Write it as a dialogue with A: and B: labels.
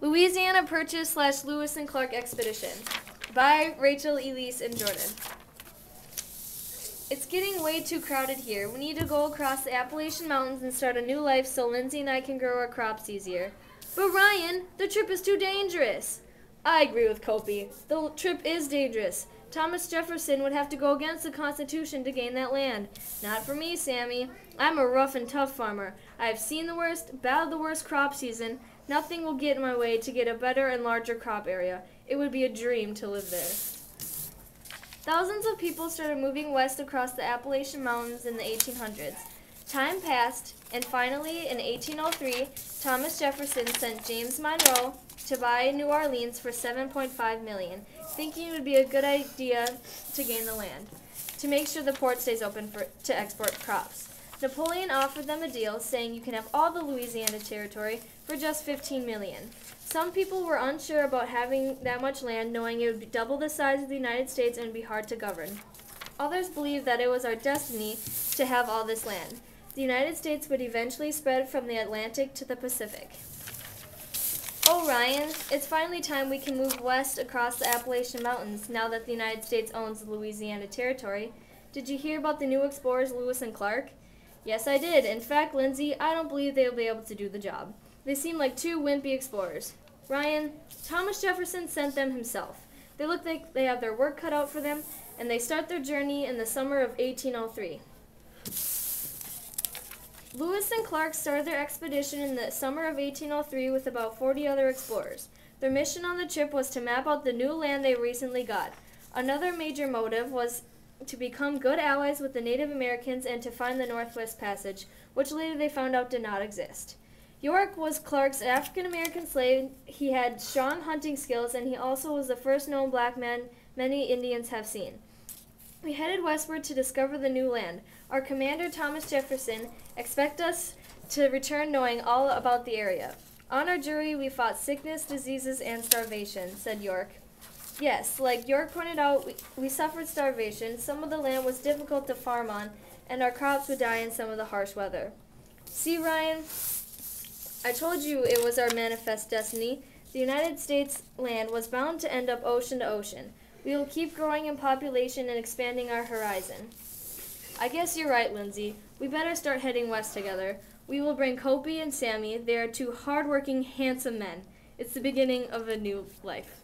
A: Louisiana Purchase / Lewis and Clark Expedition by Rachel, Elise, and Jordan. It's getting way too crowded here. We need to go across the Appalachian Mountains and start a new life so Lindsay and I can grow our crops easier. But Ryan, the trip is too dangerous. I agree with Kopi. The trip is dangerous. Thomas Jefferson would have to go against the Constitution to gain that land. Not for me, Sammy. I'm a rough and tough farmer. I have seen the worst, battled the worst crop season. Nothing will get in my way to get a better and larger crop area. It would be a dream to live there. Thousands of people started moving west across the Appalachian Mountains in the 1800s. Time passed, and finally, in 1803, Thomas Jefferson sent James Monroe to buy New Orleans for $7.5 million, thinking it would be a good idea to gain the land, to make sure the port stays open to export crops. Napoleon offered them a deal, saying you can have all the Louisiana territory for just $15 million. Some people were unsure about having that much land, knowing it would be double the size of the United States and would be hard to govern. Others believed that it was our destiny to have all this land. The United States would eventually spread from the Atlantic to the Pacific. Oh, Ryan, it's finally time we can move west across the Appalachian Mountains now that the United States owns the Louisiana Territory. Did you hear about the new explorers, Lewis and Clark? Yes, I did. In fact, Lindsay, I don't believe they'll be able to do the job. They seem like two wimpy explorers. Ryan, Thomas Jefferson sent them himself. They look like they have their work cut out for them, and they start their journey in the summer of 1803. Lewis and Clark started their expedition in the summer of 1803 with about 40 other explorers. Their mission on the trip was to map out the new land they recently got. Another major motive was to become good allies with the Native Americans and to find the Northwest Passage, which later they found out did not exist. York was Clark's African-American slave. He had strong hunting skills, and he also was the first known black man many Indians have seen. We headed westward to discover the new land. Our commander, Thomas Jefferson, expects us to return knowing all about the area. On our journey, we fought sickness, diseases, and starvation, said York. Yes, like York pointed out, we suffered starvation. Some of the land was difficult to farm on, and our crops would die in some of the harsh weather. See, Ryan, I told you it was our manifest destiny. The United States land was bound to end up ocean to ocean. We will keep growing in population and expanding our horizon. I guess you're right, Lindsay. We better start heading west together. We will bring Kopi and Sammy. They are two hard-working, handsome men. It's the beginning of a new life.